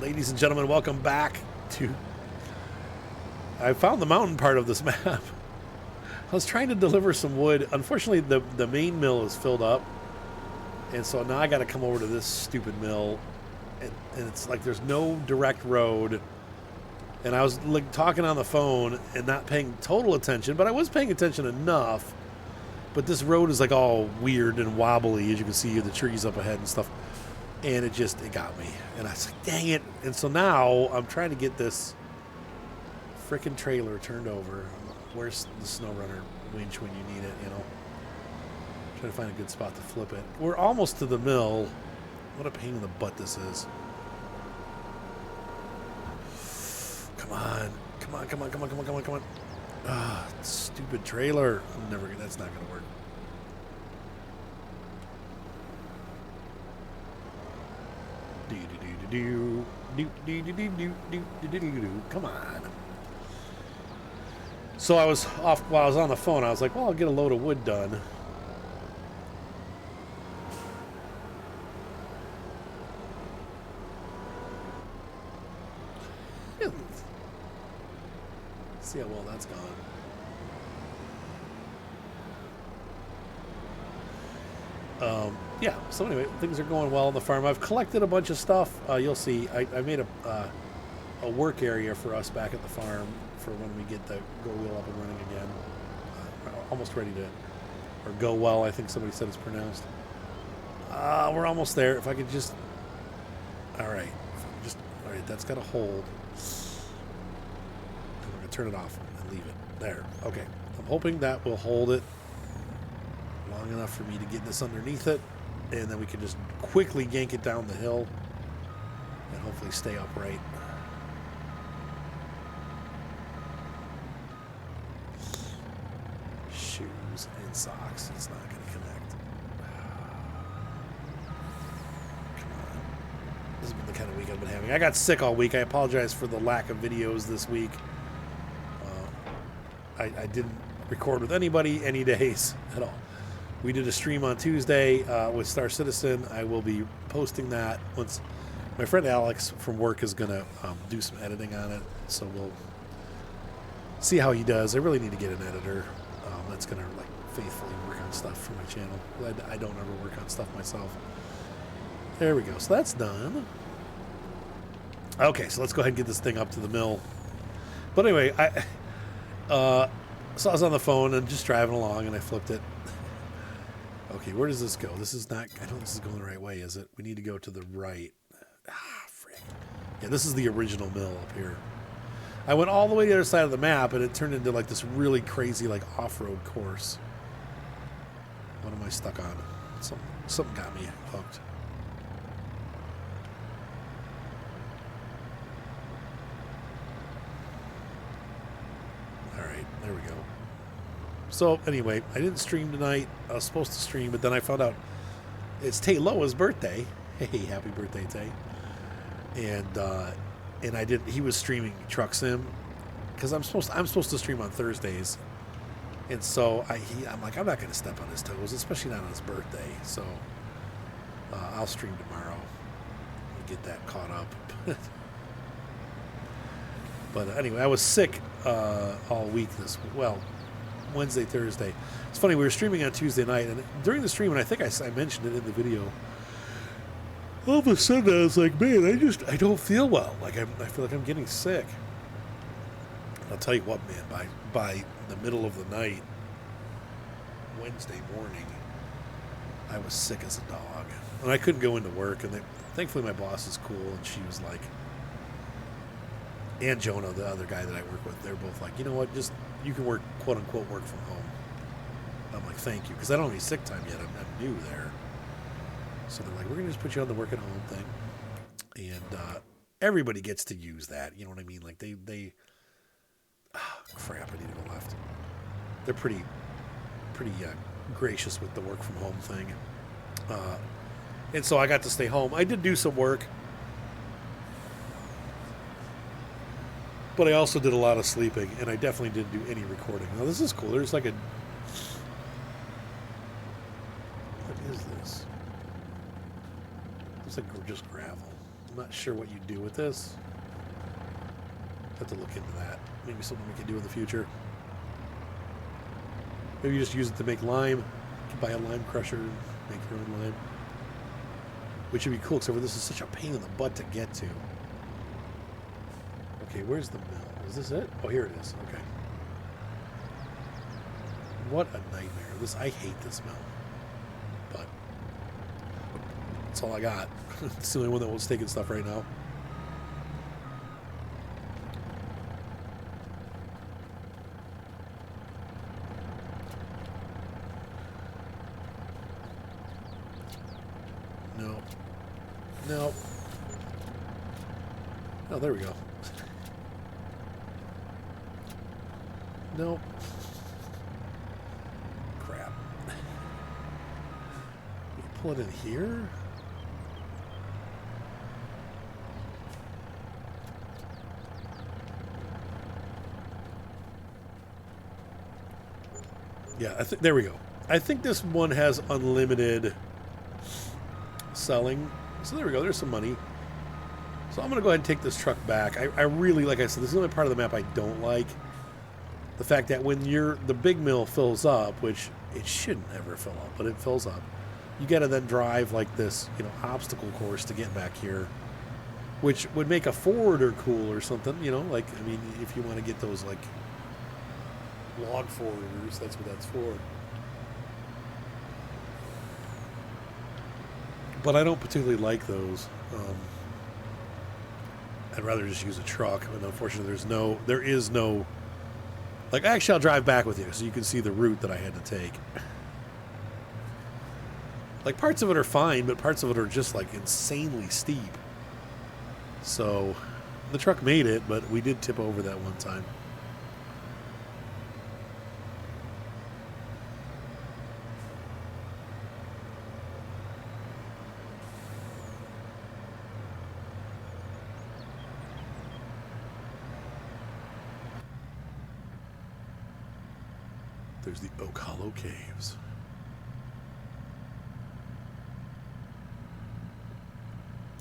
Ladies and gentlemen, welcome back to... I found the mountain part of this map. I was trying to deliver some wood. Unfortunately, the main mill is filled up. And so now I got to come over to this stupid mill. And it's like there's no direct road. And I was like talking on the phone and not paying total attention, but I was paying attention enough. But this road is like all weird and wobbly, as you can see, the trees up ahead and stuff. And it got me. And I was like, dang it. And so now I'm trying to get this frickin' trailer turned over. Where's the snow runner winch when you need it, you know? Trying to find a good spot to flip it. We're almost to the mill. What a pain in the butt this is. Come on. Come on, come on, come on, come on, come on, come on. Ah, stupid trailer. That's not going to work. Come on. So I was off while I was on the phone. I was like, well, I'll get a load of wood done. See how well that's gone. Yeah, so anyway, things are going well on the farm. I've collected a bunch of stuff. You'll see. I made a work area for us back at the farm for when we get the go wheel up and running again. Almost ready to, or go well, I think somebody said it's pronounced. We're almost there. If I could just, all right, that's got to hold. I'm going to turn it off and leave it there. Okay, I'm hoping that will hold it long enough for me to get this underneath it, and then we can just quickly yank it down the hill and hopefully stay upright. Shoes and socks. It's not going to connect. Come on. This has been the kind of week I've been having. I got sick all week. I apologize for the lack of videos this week. I didn't record with anybody any days at all. We did a stream on Tuesday with Star Citizen. I will be posting that once my friend Alex from work is going to do some editing on it. So we'll see how he does. I really need to get an editor that's going to like faithfully work on stuff for my channel. I don't ever work on stuff myself. There we go. So that's done. Okay, so let's go ahead and get this thing up to the mill. But anyway, so I was on the phone and just driving along and I flipped it. Okay, where does this go? This is not, I don't think this is going the right way, is it? We need to go to the right. Ah, frick. Yeah, this is the original mill up here. I went all the way to the other side of the map and it turned into like this really crazy like off-road course. What am I stuck on? Something got me hooked. All right, there we go. So anyway, I didn't stream tonight. I was supposed to stream, but then I found out it's Tay Loa's birthday. Hey, happy birthday, Tay! And I didn't. He was streaming Truck Sim because I'm supposed to stream on Thursdays, and so I'm like, I'm not going to step on his toes, especially not on his birthday. So I'll stream tomorrow and get that caught up. But anyway, I was sick all week Wednesday, Thursday. It's funny, we were streaming on Tuesday night, and during the stream, and I think I mentioned it in the video, all of a sudden I was like, man, I don't feel well. Like I feel like I'm getting sick. And I'll tell you what, man, by the middle of the night, Wednesday morning, I was sick as a dog. And I couldn't go into work, and thankfully my boss is cool, and she was like, and Jonah, the other guy that I work with, they're both like, you know what, just, you can work, quote unquote, work from home. I'm like, thank you, because I don't have any sick time yet. I'm new there. So they're like, we're going to just put you on the work at home thing. And everybody gets to use that. You know what I mean? Like crap, I need to go left. They're pretty gracious with the work from home thing. And so I got to stay home. I did do some work. But I also did a lot of sleeping, and I definitely didn't do any recording. Now, this is cool. There's like a... What is this? It's like just gravel. I'm not sure what you do with this. Have to look into that. Maybe something we can do in the future. Maybe you just use it to make lime. You can buy a lime crusher and make your own lime. Which would be cool, except for this is such a pain in the butt to get to. Okay, where's the mill? Is this it? Oh, here it is. Okay. What a nightmare. I hate this mill. But that's all I got. It's the only one that was taking stuff right now. No. No. Oh, there we go. Nope. Crap. You pull it in here? Yeah, there we go. I think this one has unlimited selling. So there we go. There's some money. So I'm going to go ahead and take this truck back. I really, like I said, this is the only part of the map I don't like. The fact that when the big mill fills up, which it shouldn't ever fill up, but it fills up, you got to then drive like this, obstacle course to get back here, which would make a forwarder cool or something, like, I mean, if you want to get those like log forwarders, that's what that's for. But I don't particularly like those. I'd rather just use a truck. And unfortunately, there is no. Like, actually, I'll drive back with you so you can see the route that I had to take. Like, parts of it are fine, but parts of it are just like insanely steep. So, the truck made it, but we did tip over that one time. There's the Oak Hollow Caves.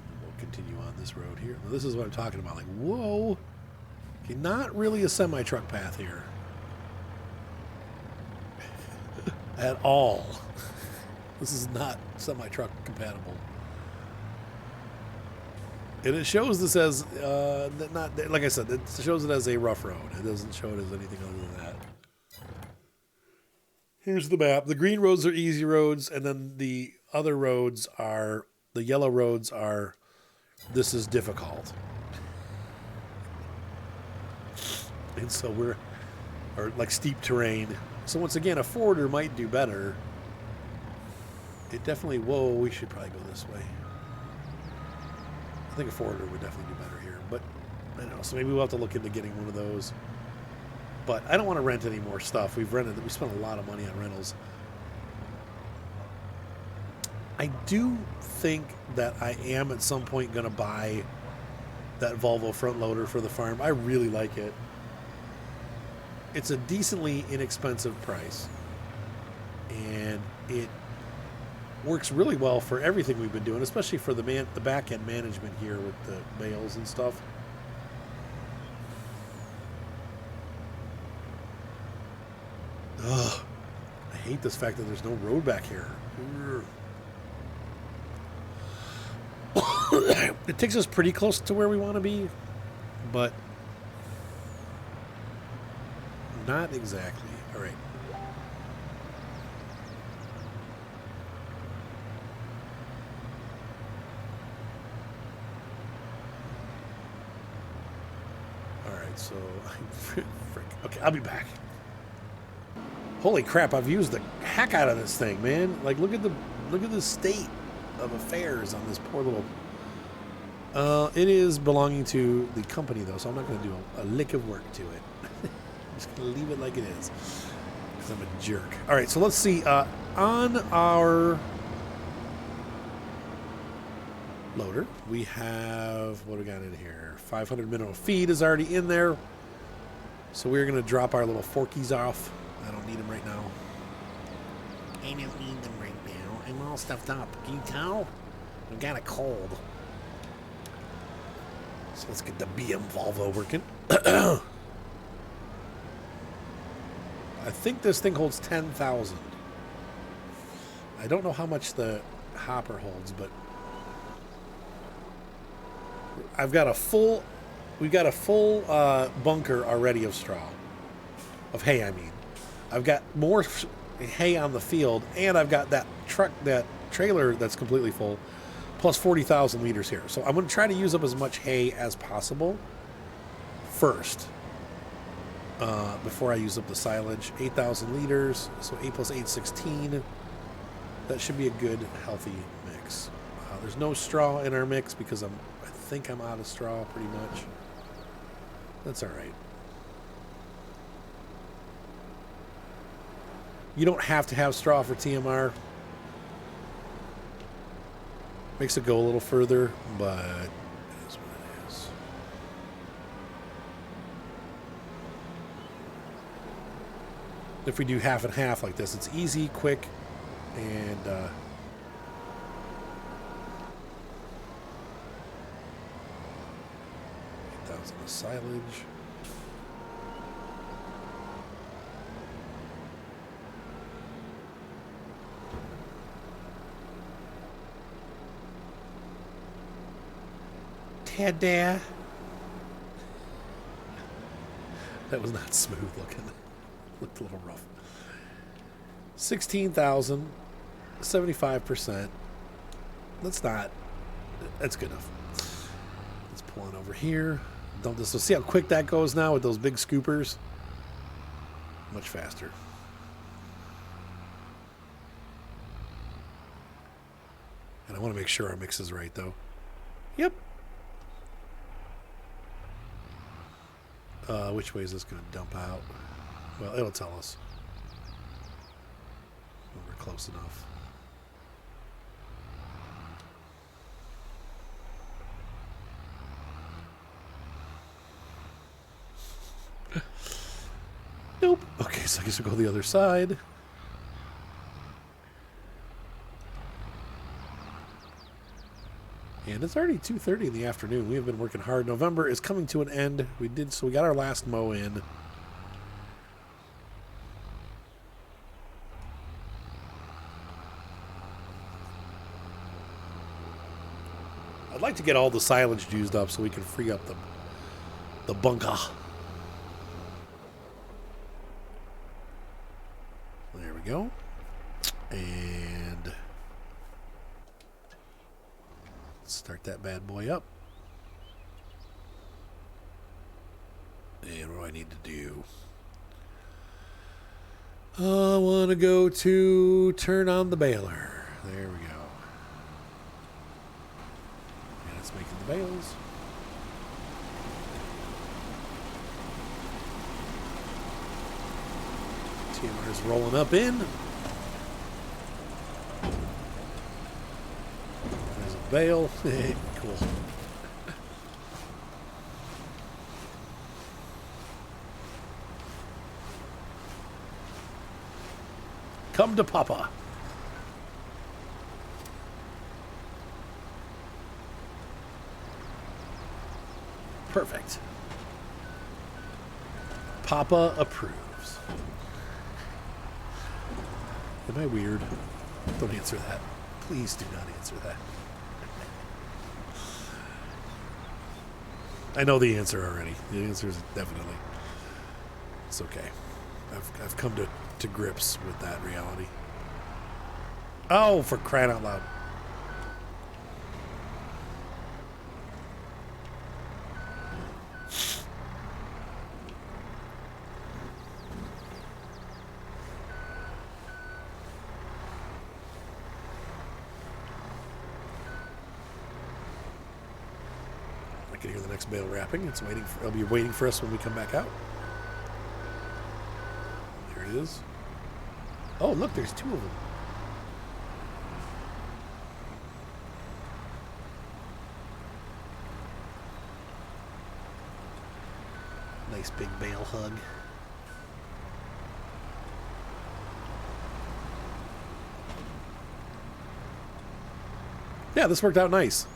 And we'll continue on this road here. Now, this is what I'm talking about. Like, whoa. Okay, not really a semi-truck path here. At all. This is not semi-truck compatible. And it shows this as, not like I said, it shows it as a rough road. It doesn't show it as anything other than that. Here's the map. The green roads are easy roads, and then the other roads are, the yellow roads are, this is difficult. And so or like steep terrain. So once again, a forwarder might do better. It definitely, whoa, we should probably go this way. I think a forwarder would definitely do better here, but I don't know. So maybe we'll have to look into getting one of those. But I don't want to rent any more stuff. We spent a lot of money on rentals. I do think that I am at some point going to buy that Volvo front loader for the farm. I really like it. It's a decently inexpensive price. And it works really well for everything we've been doing, especially for the back-end management here with the bales and stuff. Ugh, I hate this fact that there's no road back here. It takes us pretty close to where we want to be, but not exactly. All right. All right, so frick. Okay, I'll be back. Holy crap, I've used the heck out of this thing, man. Like, look at the state of affairs on this poor little... it is belonging to the company, though, so I'm not going to do a lick of work to it. I'm just going to leave it like it is, because I'm a jerk. All right, so let's see. On our loader, we have... What do we got in here? 500 minimum feed is already in there. So we're going to drop our little forkies off. I don't need them right now. I don't need them right now. I'm all stuffed up. Can you tell? I've got a cold. So let's get the BM Volvo working. I think this thing holds 10,000. I don't know how much the hopper holds, but we've got a full bunker already of straw, of hay. I mean, I've got more hay on the field, and I've got that trailer that's completely full, plus 40,000 liters here. So I'm going to try to use up as much hay as possible first, before I use up the silage. 8,000 liters, so 8 plus 8, 16. That should be a good, healthy mix. There's no straw in our mix because I think I'm out of straw pretty much. That's all right. You don't have to have straw for TMR. Makes it go a little further, but it is what it is. If we do half and half like this, it's easy, quick, and 8,000 of silage. There. That was not smooth looking. Looked a little rough. 16,000, 75%. That's good enough. Let's pull on over here. Dump this. So see how quick that goes now with those big scoopers? Much faster. And I want to make sure our mix is right though. Yep. Which way is this going to dump out? Well, it'll tell us when we're close enough. Nope. Okay, so I guess we'll go the other side. And it's already 2:30 in the afternoon. We have been working hard. November is coming to an end. We got our last mow in. I'd like to get all the silage used up so we can free up the bunker. There we go. And start that bad boy up. And what do I need to do? I want to go to turn on the baler. There we go. And it's making the bales. TMR is rolling up in. There's a bale. Cool. Come to Papa. Perfect. Papa approves. Am I weird? Don't answer that. Please do not answer that. I know the answer already. The answer is definitely. It's okay. I've come to grips with that reality. Oh, for crying out loud. I can hear the next bale wrapping. It'll be waiting for us when we come back out. There it is. Oh, look, there's two of them. Nice big bale hug. Yeah, this worked out nice.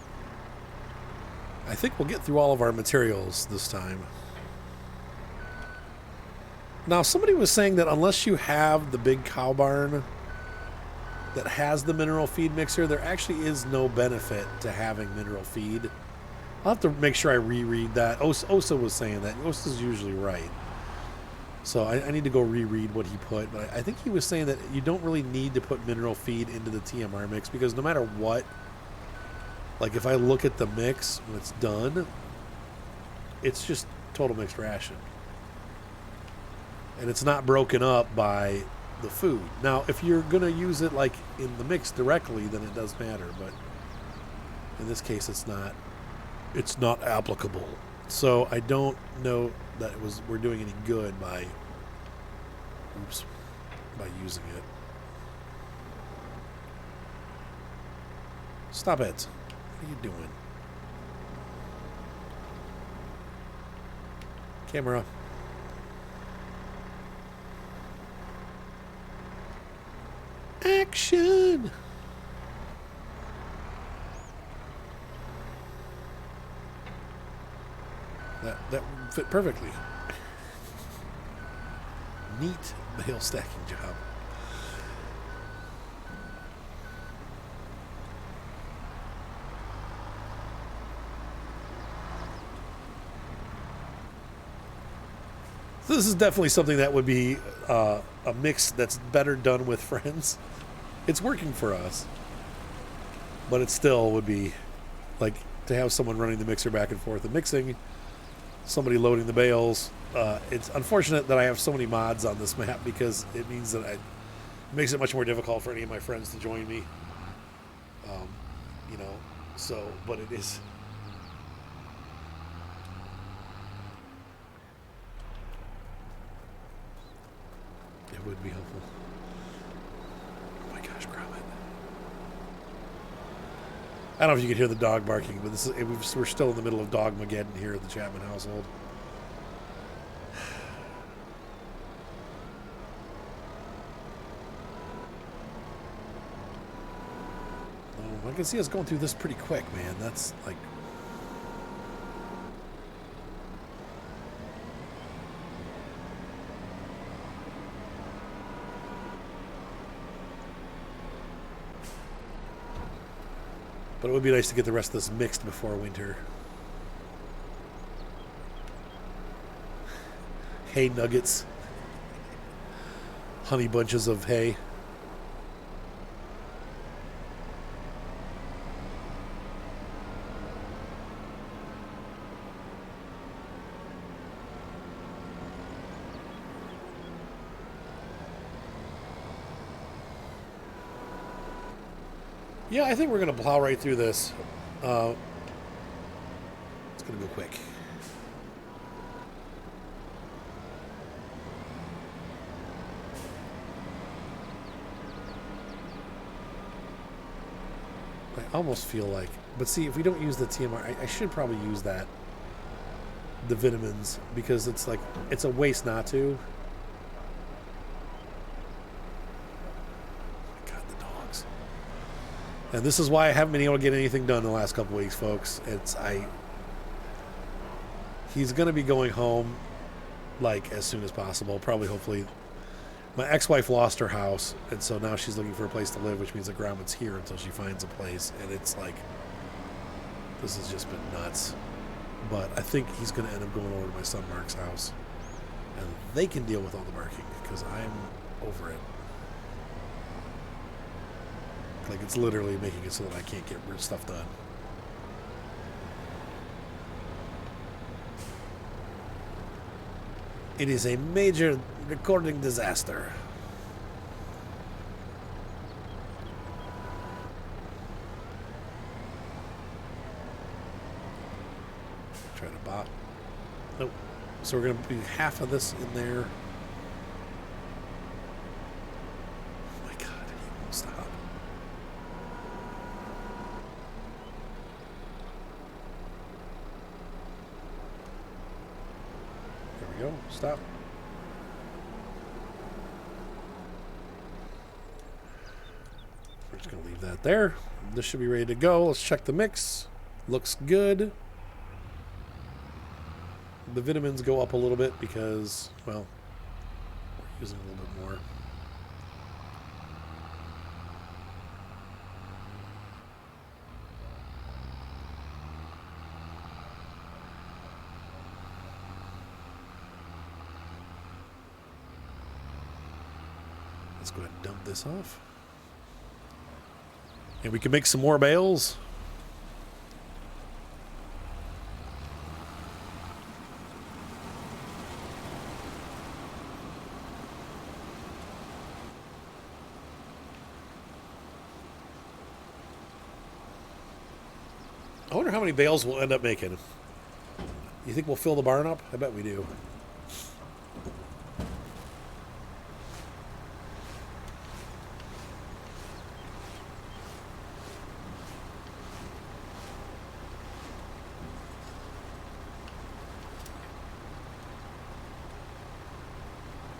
I I think we'll get through all of our materials this time. Now, somebody was saying that unless you have the big cow barn that has the mineral feed mixer, there actually is no benefit to having mineral feed. I'll have to make sure I reread that. Osa was saying that. Osa's usually right. So I need to go reread what he put. But I think he was saying that you don't really need to put mineral feed into the TMR mix because no matter what, like if I look at the mix when it's done, it's just total mixed ration. And it's not broken up by the food. Now, if you're going to use it like in the mix directly, then it does matter. But in this case, it's not applicable. So I don't know that we're doing any good by using it. Stop it. What are you doing? Camera. Action! That fit perfectly. Neat bale stacking job. So this is definitely something that would be a mix that's better done with friends. It's working for us, but it still would be like to have someone running the mixer back and forth and mixing, somebody loading the bales. It's unfortunate that I have so many mods on this map because it means that it makes it much more difficult for any of my friends to join me. You know, so, but it is. It would be helpful. Oh my gosh, grab it. I don't know if you can hear the dog barking, but we're still in the middle of Dogmageddon here at the Chapman household. Oh, I can see us going through this pretty quick, man. That's like... But it would be nice to get the rest of this mixed before winter. Hay nuggets. Honey bunches of hay. Yeah, I think we're going to plow right through this. It's going to go quick. I almost feel like... But see, if we don't use the TMR, I should probably use that. The vitamins. Because it's like... It's a waste not to. And this is why I haven't been able to get anything done in the last couple weeks, folks. He's going to be going home, like, as soon as possible. Probably, hopefully. My ex-wife lost her house, and so now she's looking for a place to live, which means the grandma's here until she finds a place. And it's like, this has just been nuts. But I think he's going to end up going over to my son Mark's house. And they can deal with all the marking, because I'm over it. Like, it's literally making it so that I can't get stuff done. It is a major recording disaster. Try to bot. Nope. So we're going to be half of this in there. Oh my God, he won't stop. Go. Stop. We're just going to leave that there. This should be ready to go. Let's check the mix. Looks good. The vitamins go up a little bit because, well, we're using a little bit more. Let's go ahead and dump this off. And we can make some more bales. I wonder how many bales we'll end up making. You think we'll fill the barn up? I bet we do.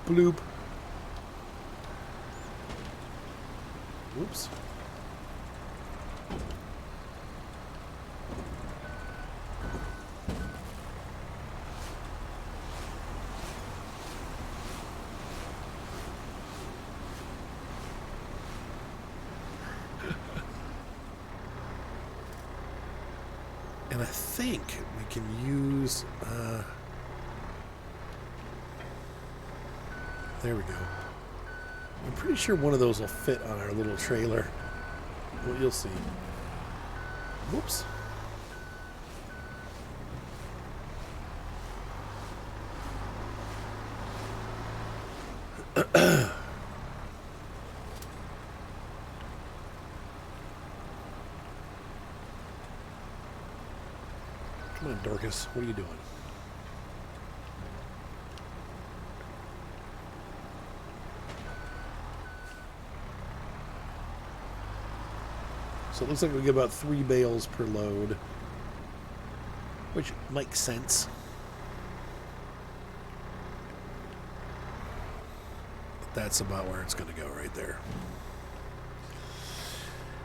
Bloop. Oops. And I think we can use... there we go. I'm pretty sure one of those will fit on our little trailer. Well, you'll see. Whoops. Come on, Dorcas. What are you doing? So it looks like we get about 3 bales per load, which makes sense. But that's about where it's going to go right there.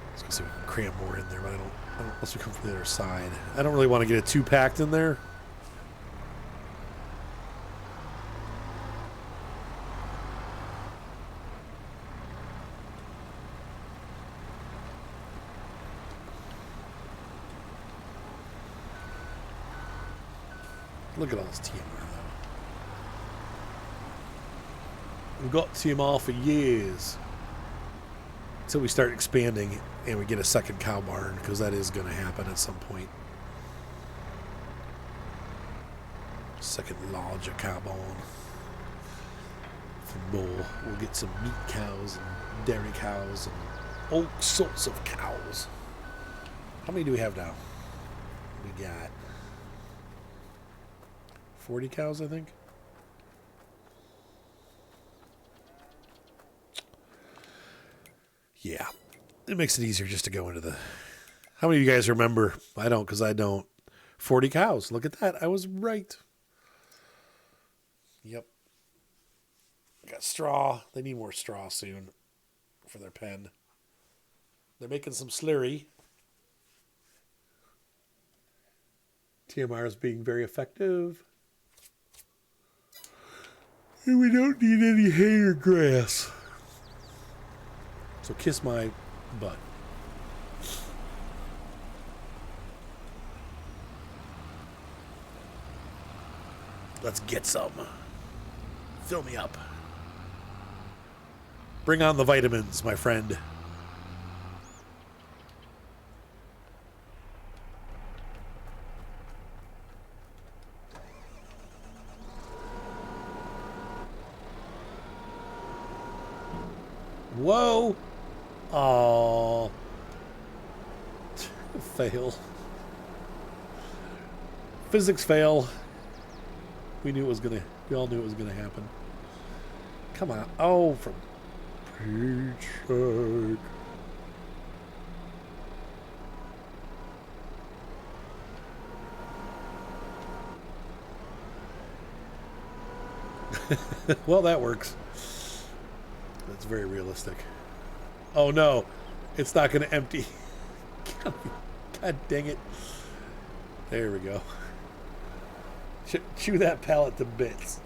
Let's go see if we can cram more in there, but I don't unless we come from the other side. I don't really want to get it too packed in there. Look at all this TMR, though. We've got TMR for years. Until we start expanding and we get a second cow barn, because that is going to happen at some point. Second larger cow barn. For Bull. We'll get some meat cows and dairy cows and all sorts of cows. How many do we have now? We got 40 cows, I think. Yeah. It makes it easier just to go into the... How many of you guys remember? I don't, because I don't. 40 cows. Look at that. I was right. Yep. Got straw. They need more straw soon for their pen. They're making some slurry. TMR is being very effective. And we don't need any hay or grass. So kiss my butt. Let's get some. Fill me up. Bring on the vitamins, my friend. Whoa. Oh. Fail. Physics fail. We all knew it was gonna happen. Come on. Oh, for Pete's sake. Well, that works. That's very realistic. Oh no, it's not going to empty. God dang it. There we go. Chew that pallet to bits.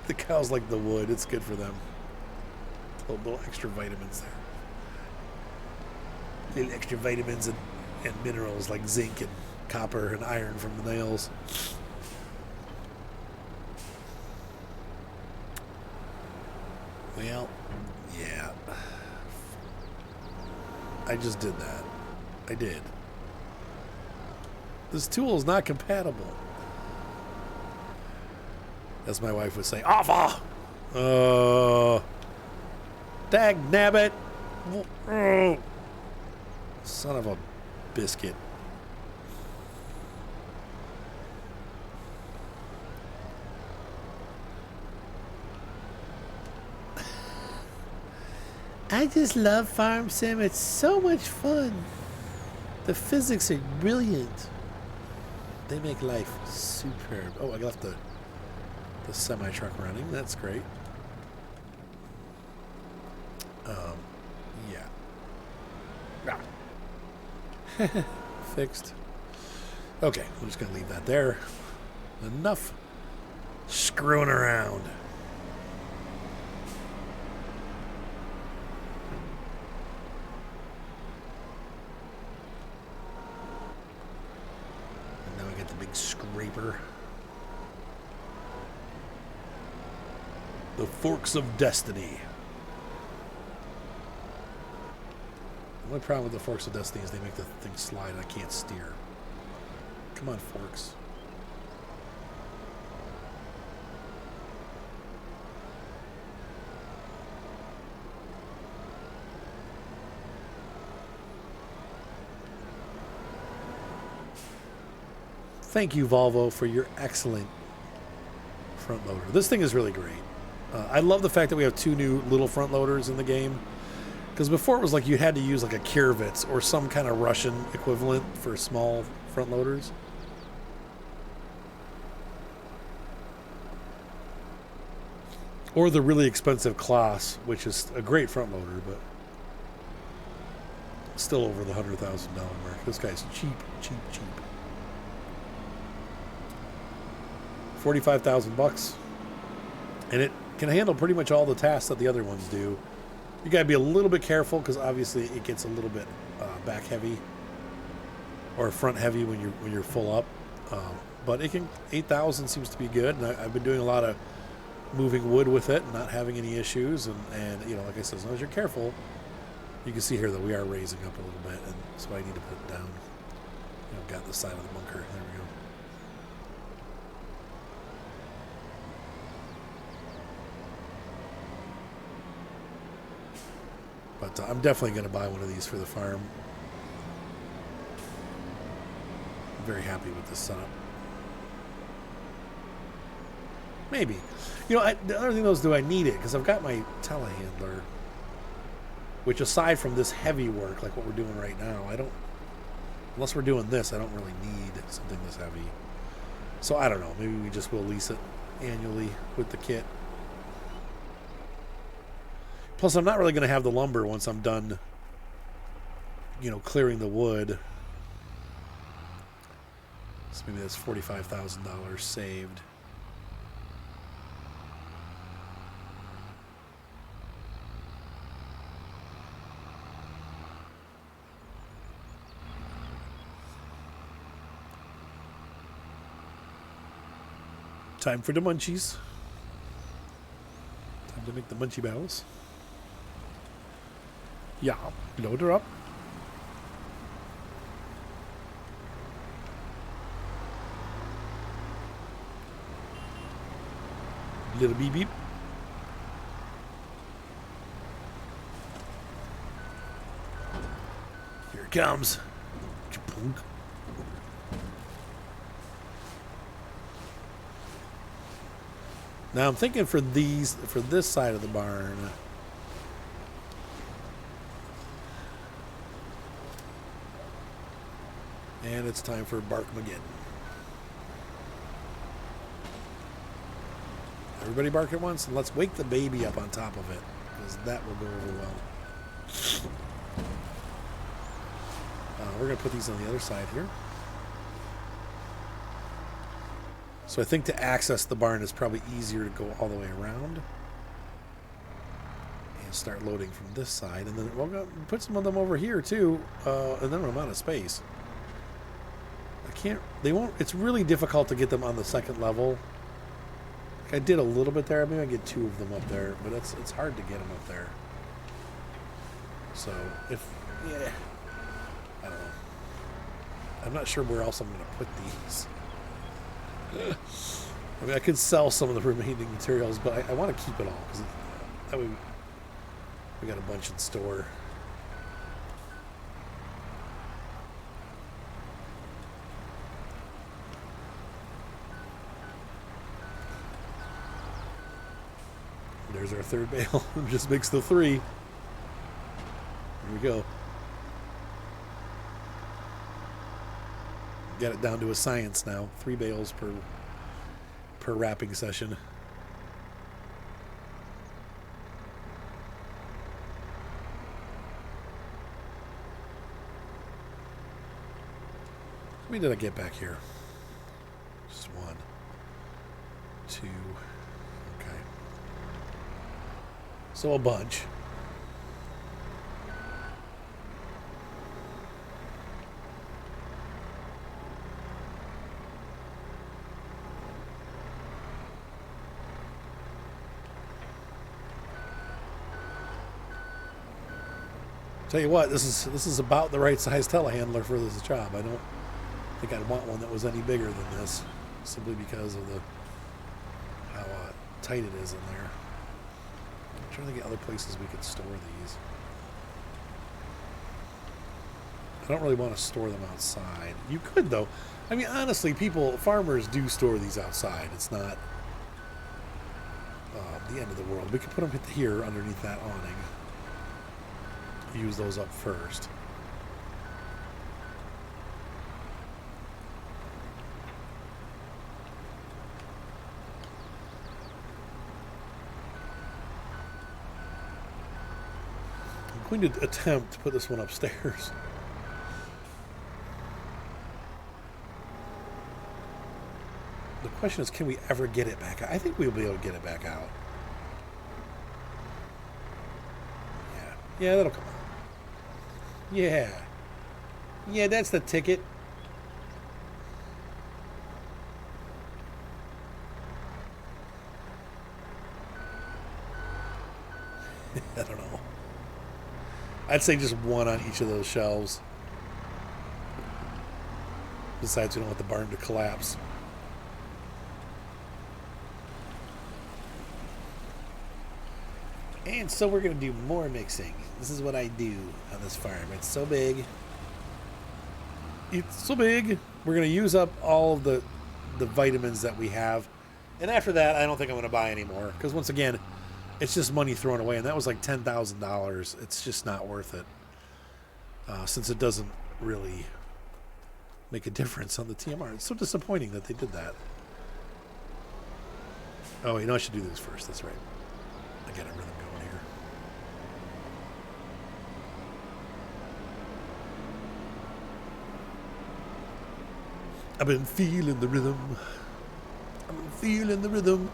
The cows like the wood. It's good for them. Little extra vitamins there. Little extra vitamins and minerals like zinc and copper and iron from the nails. Well, yeah. I just did that. I did. This tool is not compatible. As my wife would say, awful! Dag nabbit! Son of a biscuit. I just love Farm Sim. It's so much fun. The physics are brilliant. They make life superb. Oh, I left the semi-truck running. That's great. Yeah. Fixed. Okay, I'm just going to leave that there. Enough screwing around. And now I get the big scraper. The Forks of Destiny. The only problem with the Forks of Destiny is they make the thing slide and I can't steer. Come on, forks. Thank you, Volvo, for your excellent front loader. This thing is really great. I love the fact that we have 2 new little front loaders in the game. Because before it was like you had to use like a Kirvitz or some kind of Russian equivalent for small front loaders. Or the really expensive Claas, which is a great front loader, but still over the $100,000 mark. This guy's cheap, cheap, cheap. $45,000, and it can handle pretty much all the tasks that the other ones do. You gotta be a little bit careful because obviously it gets a little bit back heavy or front heavy when you're full up. But it can 8,000 seems to be good, and I've been doing a lot of moving wood with it and not having any issues. And you know, like I said, as long as you're careful, you can see here that we are raising up a little bit, and so I need to put it down. You know, got the side of the bunker. There we go. But I'm definitely going to buy one of these for the farm. I'm very happy with this setup. Maybe. You know, the other thing though is, do I need it? Because I've got my telehandler, which aside from this heavy work, like what we're doing right now, I don't, unless we're doing this, I don't really need something this heavy. So I don't know. Maybe we just will lease it annually with the kit. Plus, I'm not really going to have the lumber once I'm done, you know, clearing the wood. So maybe that's $45,000 saved. Time for the munchies. Time to make the munchie bells. Yeah, load her up. Little beep beep. Here it comes. Now I'm thinking for this side of the barn. And it's time for Barkmageddon. Everybody bark at once, and let's wake the baby up on top of it, because that will go over well. We're going to put these on the other side here. So I think to access the barn is probably easier to go all the way around. And start loading from this side. And then we'll put some of them over here too. And then I'm out of space. I can't, they won't, it's really difficult to get them on the second level. Like I did a little bit there. Maybe I get 2 of them up there. But it's hard to get them up there. So yeah. I don't know. I'm not sure where else I'm going to put these. I mean, I could sell some of the remaining materials, but I want to keep it all because that way we got a bunch in store. There's our third bale. Just makes the 3. Here we go. Get it down to a science now. 3 bales per wrapping session. How many did I get back here? Just 1, 2. Okay. So a bunch. Tell you what, this is about the right size telehandler for this job. I don't think I'd want one that was any bigger than this, simply because of how tight it is in there. I'm trying to think of other places we could store these. I don't really want to store them outside. You could though. I mean, honestly, farmers do store these outside. It's not the end of the world. We could put them here underneath that awning. Use those up first. I'm going to attempt to put this one upstairs. The question is, can we ever get it back out? I think we'll be able to get it back out. Yeah, that'll come out. Yeah. Yeah, that's the ticket. I don't know. I'd say just 1 on each of those shelves. Besides, we don't want the barn to collapse. And so we're going to do more mixing. This is what I do on this farm. It's so big. It's so big. We're going to use up all of the vitamins that we have. And after that, I don't think I'm going to buy any more. Because once again, it's just money thrown away. And that was like $10,000. It's just not worth it. Since it doesn't really make a difference on the TMR. It's so disappointing that they did that. Oh, I should do this first. That's right. I got a rhythm going here. I've been feeling the rhythm. I'm feeling the rhythm.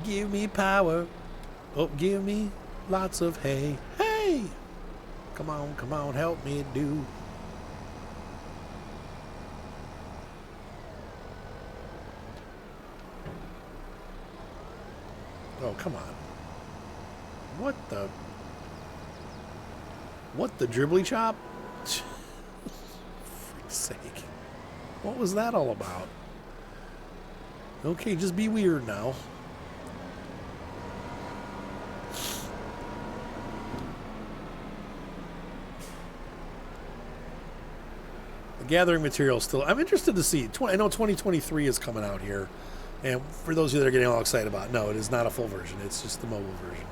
Give me power. Oh, give me lots of hay. Hey! Come on, help me do. Oh, come on. What the dribbly chop? For freak's sake. What was that all about? Okay, just be weird now. The gathering material still. I'm interested to see. I know 2023 is coming out here. And for those of you that are getting all excited about it, no, it is not a full version. It's just the mobile version.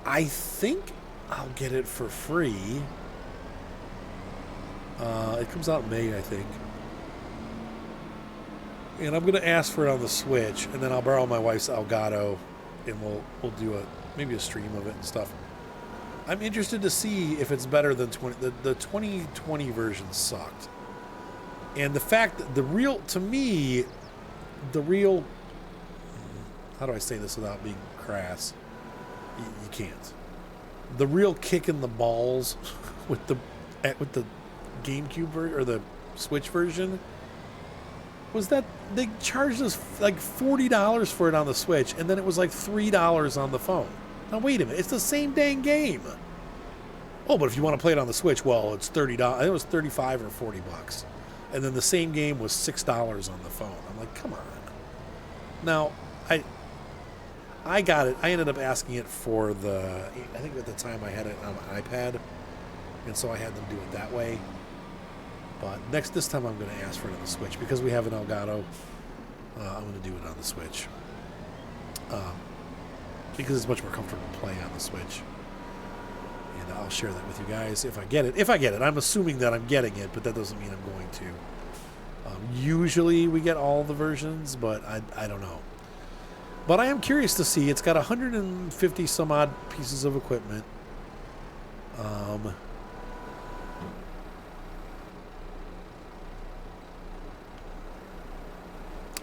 I think I'll get it for free. It comes out in May, I think. And I'm going to ask for it on the Switch, and then I'll borrow my wife's Elgato, and we'll do maybe a stream of it and stuff. I'm interested to see if it's better than the 2020 version sucked. And the fact that to me, how do I say this without being crass? You can't. The real kick in the balls with the GameCube or the Switch version was that they charged us like $40 for it on the Switch, and then it was like $3 on the phone. Now wait a minute, it's the same dang game. Oh, but if you want to play it on the Switch, well, it's $30. I think it was $35 or $40, and then the same game was $6 on the phone. I'm like, come on. Now, I got it. I ended up asking it for I think at the time I had it on my iPad, and so I had them do it that way. But this time I'm going to ask for it on the Switch because we have an Elgato. I'm going to do it on the Switch because it's much more comfortable to play on the Switch. And I'll share that with you guys if I get it. If I get it, I'm assuming that I'm getting it, but that doesn't mean I'm going to. Usually we get all the versions, but I don't know. But I am curious to see. It's got 150 some odd pieces of equipment.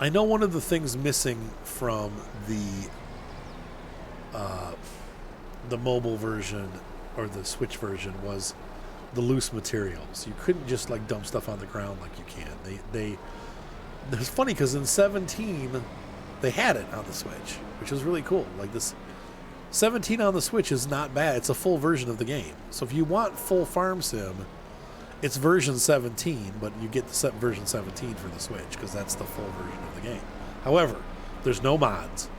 I know one of the things missing from the mobile version or the Switch version was the loose materials. You couldn't just like dump stuff on the ground like you can. It's funny because in 17 they had it on the Switch, which was really cool. Like this 17 on the Switch is not bad. It's a full version of the game. So if you want full Farm Sim, it's version 17, but you get the version 17 for the Switch because that's the full version of the game. However, there's no mods,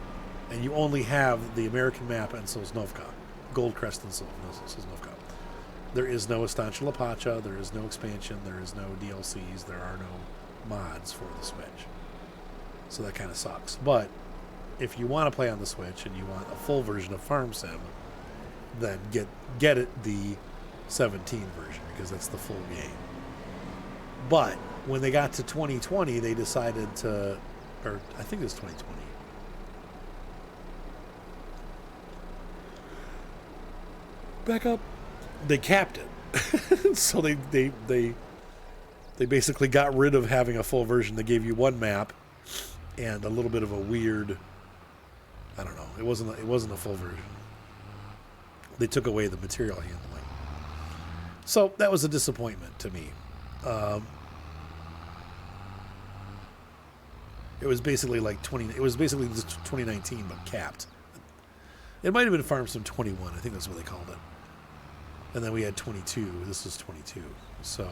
and you only have the American map and Sosnovka, Goldcrest and Sosnovka. There is no Estancia La Pacha, there is no expansion, there is no DLCs, there are no mods for the Switch. So that kind of sucks. But if you want to play on the Switch and you want a full version of Farm Sim, then get it the 17 version because that's the full game. But when they got to 2020, they decided to, or I think it was 2020. Back up. They capped it. So they basically got rid of having a full version. They gave you one map and a little bit of a weird, I don't know. It wasn't a full version. They took away the material handling. So that was a disappointment to me. It was basically like it was basically just 2019 but capped. It might have been Farm Sim 21. I think that's what they called it. And then we had 22. This was 22. So,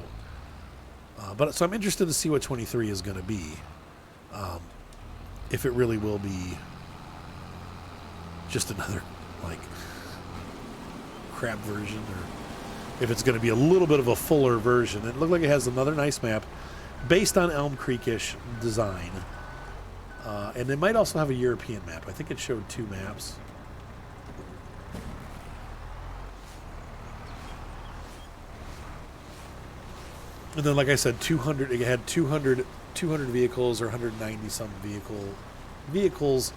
so I'm interested to see what 23 is going to be. If it really will be just another like crap version, or if it's going to be a little bit of a fuller version. It looked like it has another nice map based on Elm Creek-ish design. And it might also have a European map. I think it showed 2 maps. And then, like I said, 200. It had 200 vehicles or 190 some vehicles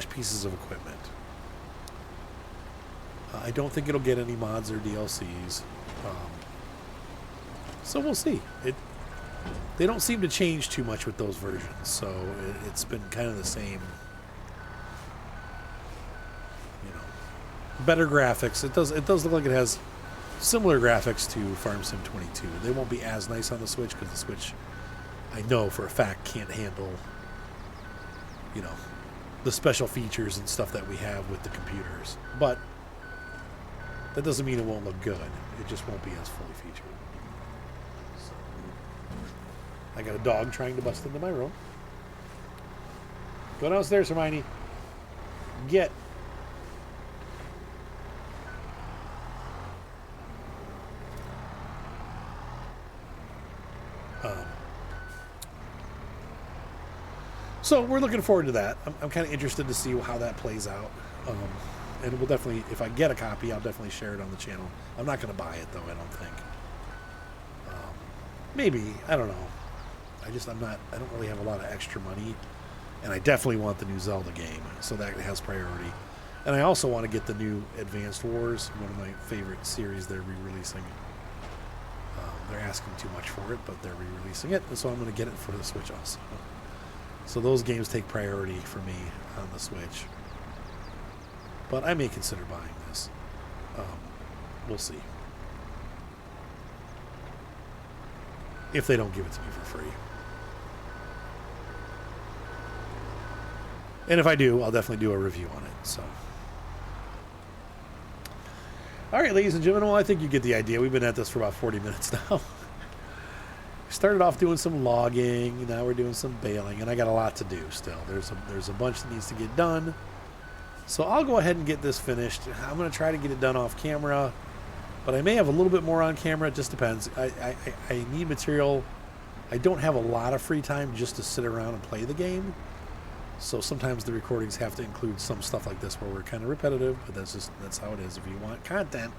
/ pieces of equipment. I don't think it'll get any mods or DLCs. So we'll see. They don't seem to change too much with those versions, so it's been kind of the same. Better graphics. It does look like it has similar graphics to Farm Sim 22. They won't be as nice on the Switch because the Switch, I know for a fact, can't handle, the special features and stuff that we have with the computers. But that doesn't mean it won't look good. It just won't be as fully featured. So, I got a dog trying to bust into my room. Go downstairs, Hermione. Get. So we're looking forward to that. I'm kind of interested to see how that plays out. And we'll definitely, if I get a copy, I'll definitely share it on the channel. I'm not going to buy it though, I don't think. Maybe, I don't know. I don't really have a lot of extra money. And I definitely want the new Zelda game, so that has priority. And I also want to get the new Advanced Wars, one of my favorite series they're re-releasing. they're asking too much for it, but they're re-releasing it, and so I'm going to get it for the Switch also. So those games take priority for me on the Switch. But I may consider buying this. We'll see. If they don't give it to me for free. And if I do, I'll definitely do a review on it. So, all right, ladies and gentlemen, well, I think you get the idea. We've been at this for about 40 minutes now. We started off doing some logging. Now we're doing some baling, and I got a lot to do still. There's a bunch that needs to get done. So I'll go ahead and get this finished. I'm going to try to get it done off camera, but I may have a little bit more on camera. It just depends. I need material. I don't have a lot of free time just to sit around and play the game. So sometimes the recordings have to include some stuff like this where we're kind of repetitive, but that's how it is. If you want content,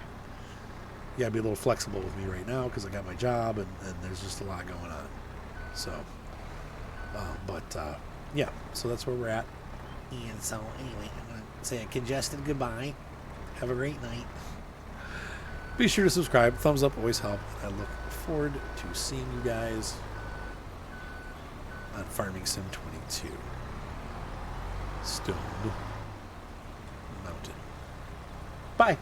you gotta be a little flexible with me right now because I got my job and there's just a lot going on. So, yeah, so that's where we're at. And so anyway, I'm gonna say a congested goodbye. Have a great night. Be sure to subscribe. Thumbs up always help. I look forward to seeing you guys on Farming Sim 22. Stone Mountain. Bye.